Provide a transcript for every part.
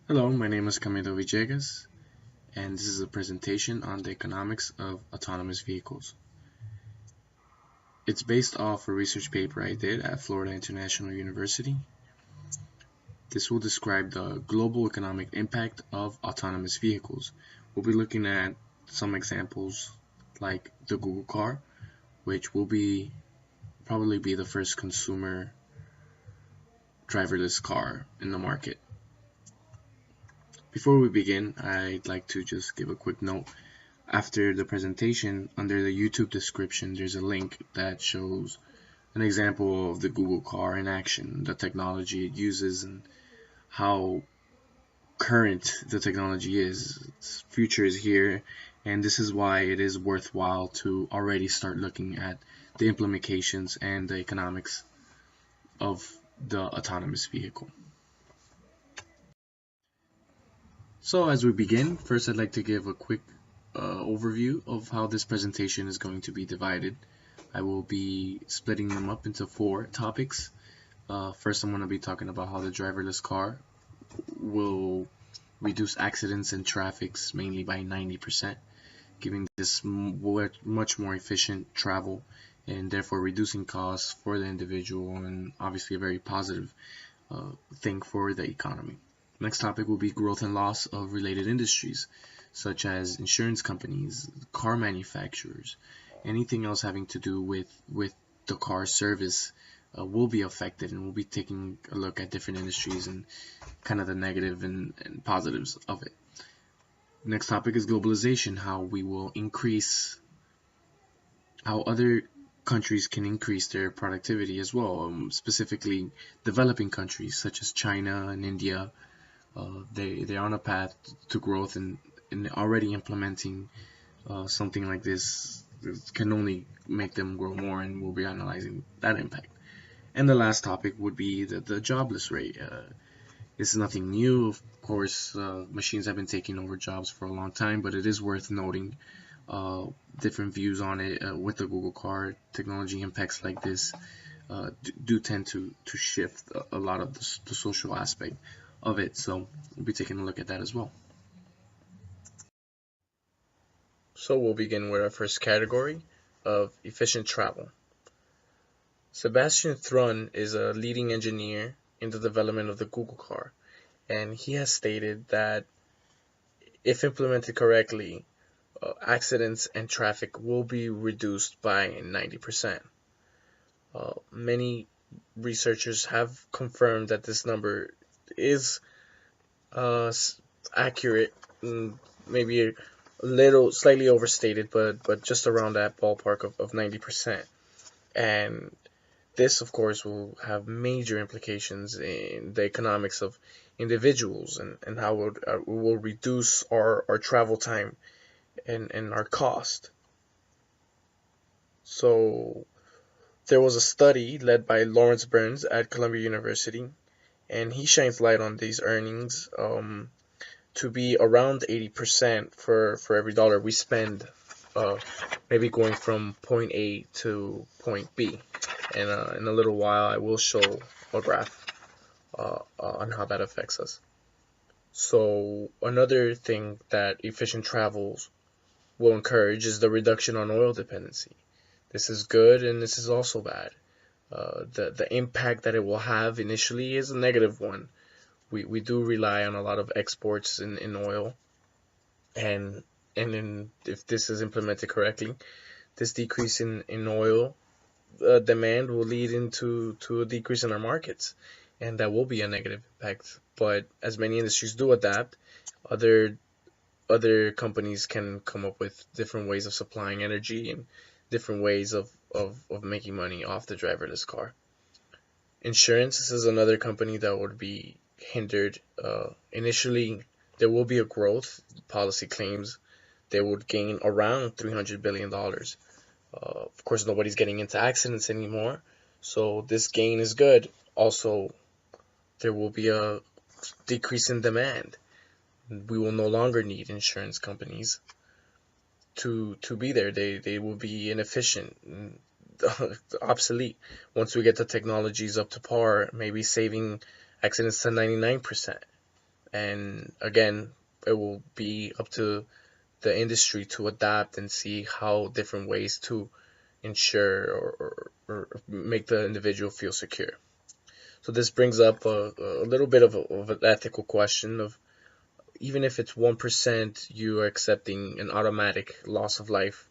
Hello, my name is Camilo Villegas, and this is a presentation on the economics of autonomous vehicles. It's based off a research paper I did at Florida International University. This will describe the global economic impact of autonomous vehicles. We'll be looking at some examples like the Google car, which will probably be the first consumer driverless car in the market. Before we begin, I'd like to just give a quick note. After the presentation, under the YouTube description, there's a link that shows an example of the Google car in action, the technology it uses, and how current the technology is. Its future is here, and this is why it is worthwhile to already start looking at the implications and the economics of the autonomous vehicle. So as we begin, first I'd like to give a quick overview of how this presentation is going to be divided. I will be splitting them up into 4 topics. First, I'm going to be talking about how the driverless car will reduce accidents and traffics mainly by 90%, giving this much more efficient travel and therefore reducing costs for the individual, and obviously a very positive thing for the economy. Next topic will be growth and loss of related industries, such as insurance companies, car manufacturers, anything else having to do with the car service will be affected, and we'll be taking a look at different industries and kind of the negative and positives of it. Next topic is globalization, how we will increase, how other countries can increase their productivity as well, specifically developing countries such as China and India. They're on a path to growth, and already implementing something like this can only make them grow more, and we'll be analyzing that impact. And the last topic would be the jobless rate. This is nothing new, of course. Machines have been taking over jobs for a long time, but it is worth noting different views on it. With the Google car, technology impacts like this do tend to shift a lot of the social aspect of it, so we'll be taking a look at that as well. So we'll begin with our first category of efficient travel. Sebastian Thrun is a leading engineer in the development of the Google car, and he has stated that if implemented correctly, accidents and traffic will be reduced by 90%. Many researchers have confirmed that this number is accurate, maybe a little slightly overstated, but just around that ballpark of 90%. And this, of course, will have major implications in the economics of individuals, and how it will reduce our travel time and our cost. So there was a study led by Lawrence Burns at Columbia University, and he shines light on these earnings to be around 80% for every dollar we spend, maybe going from point A to point B. And in a little while, I will show a graph on how that affects us. So another thing that efficient travels will encourage is the reduction on oil dependency. This is good, and this is also bad. The impact that it will have initially is a negative one. We do rely on a lot of exports in oil, and if this is implemented correctly, this decrease in oil demand will lead into a decrease in our markets, and that will be a negative impact. But as many industries do adapt, other companies can come up with different ways of supplying energy and different ways of making money off the driverless car. Insurance, this is another company that would be hindered. Initially, there will be a growth. Policy claims they would gain around $300 billion. Of course, nobody's getting into accidents anymore, so this gain is good. Also, there will be a decrease in demand. We will no longer need insurance companies to be there. They will be inefficient and obsolete once we get the technologies up to par, maybe saving accidents to 99%. And again, it will be up to the industry to adapt and see how different ways to ensure or make the individual feel secure. So this brings up a little bit of an ethical question of, even if it's 1%, you are accepting an automatic loss of life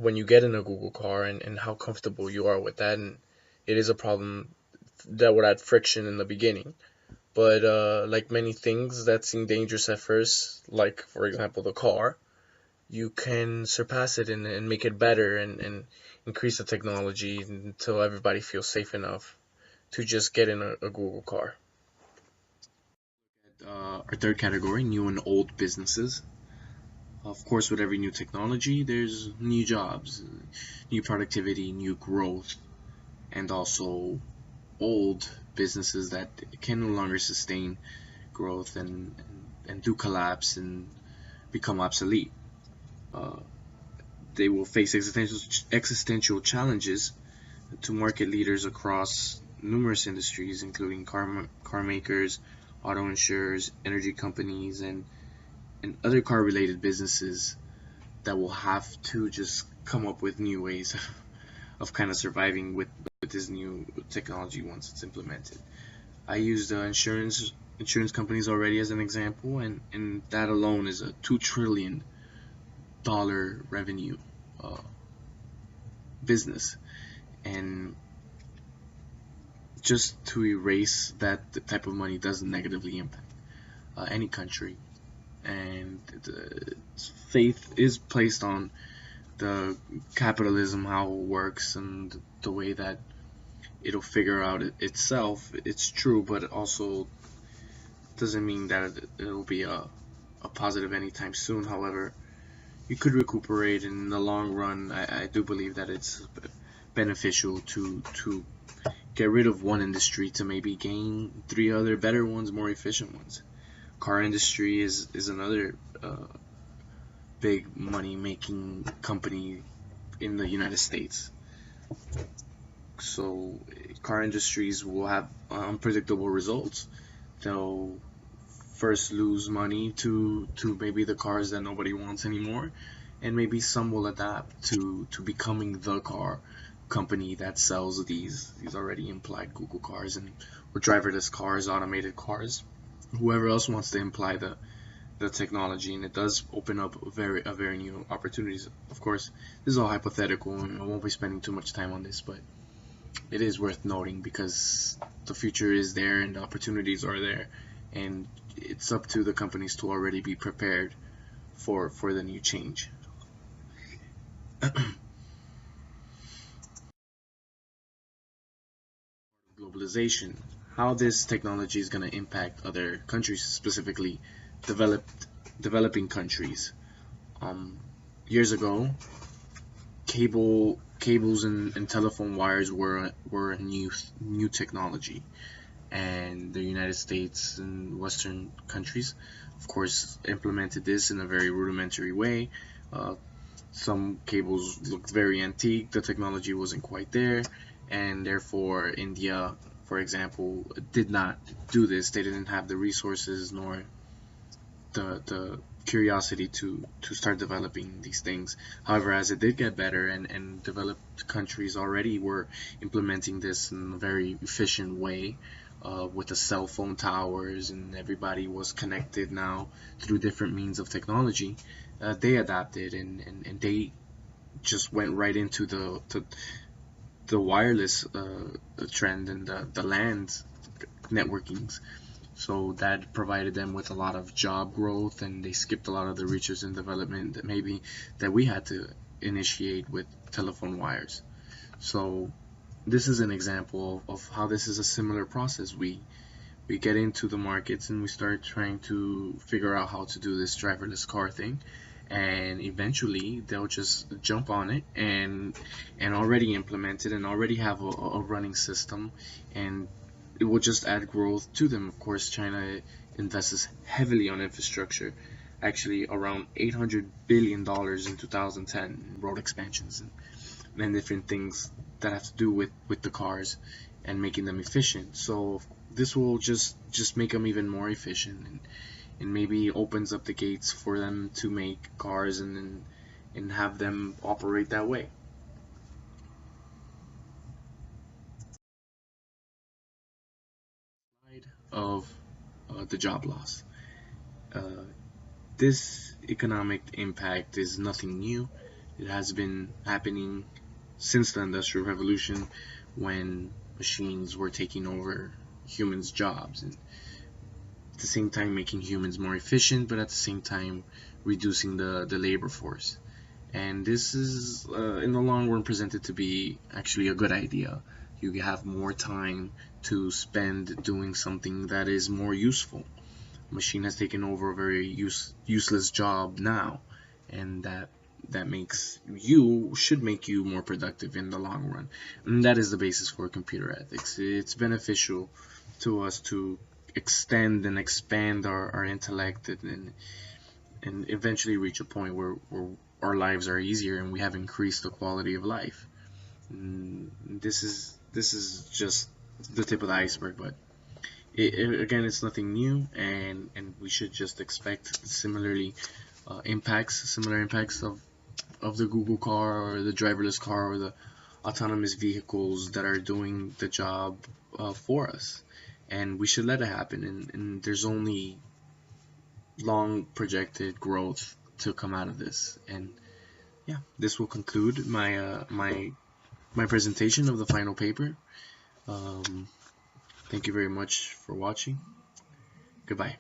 when you get in a Google car, and how comfortable you are with that. And it is a problem that would add friction in the beginning. But like many things that seem dangerous at first, like for example the car, you can surpass it and make it better, and increase the technology until everybody feels safe enough to just get in a Google car. Our third category, new and old businesses. Of course, with every new technology, there's new jobs, new productivity, new growth, and also old businesses that can no longer sustain growth and do collapse and become obsolete. Uh, they will face existential challenges to market leaders across numerous industries, including car makers, auto insurers, energy companies, and other car related businesses that will have to just come up with new ways of kind of surviving with this new technology once it's implemented. I used insurance companies already as an example, and that alone is a $2 trillion revenue uh, business. And just to erase that type of money doesn't negatively impact any country. And the faith is placed on the capitalism, how it works, and the way that it'll figure out itself. It's true, but it also doesn't mean that it'll be a positive anytime soon. However, you could recuperate in the long run. I do believe that it's beneficial to get rid of one industry to maybe gain three other better ones, more efficient ones. Car industry is another big money making company in the United States. So car industries will have unpredictable results. They'll first lose money to maybe the cars that nobody wants anymore, and maybe some will adapt to becoming the car company that sells these already implied Google cars and or driverless cars, automated cars. Whoever else wants to imply the technology, and it does open up very new opportunities. Of course, this is all hypothetical, and I won't be spending too much time on this, but it is worth noting because the future is there and the opportunities are there, and it's up to the companies to already be prepared for the new change. Globalization, how this technology is going to impact other countries, specifically developed developing countries. Um, Years ago, cables and telephone wires were a new technology, and the United States and Western countries, of course, implemented this in a very rudimentary way. Uh, some cables looked very antique, the technology wasn't quite there, and therefore India, for example, did not do this. They didn't have the resources nor the curiosity to start developing these things. However, as it did get better, and developed countries already were implementing this in a very efficient way, with the cell phone towers, and everybody was connected now through different means of technology. They adapted, and they just went right into the wireless trend and the land networkings. So that provided them with a lot of job growth, and they skipped a lot of the research and development that we had to initiate with telephone wires. So this is an example of how this is a similar process. We get into the markets and we start trying to figure out how to do this driverless car thing, and eventually they'll just jump on it and already implement it and already have a running system, and it will just add growth to them. Of course, China invests heavily on infrastructure, actually around $800 billion in 2010 in road expansions and different things that have to do with the cars and making them efficient. So this will just make them even more efficient, and maybe opens up the gates for them to make cars and have them operate that way. Of the job loss. Uh, this economic impact is nothing new. It has been happening since the Industrial Revolution, when machines were taking over humans' jobs, and at the same time making humans more efficient, but at the same time reducing the labor force. And this is, in the long run, presented to be actually a good idea. You have more time to spend doing something that is more useful. Machine has taken over a very useless job now, and that makes you should make you more productive in the long run. And that is the basis for computer ethics. It's beneficial to us to extend and expand our intellect, and eventually reach a point where our lives are easier and we have increased the quality of life. And this is just the tip of the iceberg, but again, it's nothing new, and we should just expect similar impacts of the Google car or the driverless car or the autonomous vehicles that are doing the job for us, and we should let it happen. And there's only long projected growth to come out of this. And yeah, this will conclude my presentation of the final paper. Thank you very much for watching. Goodbye.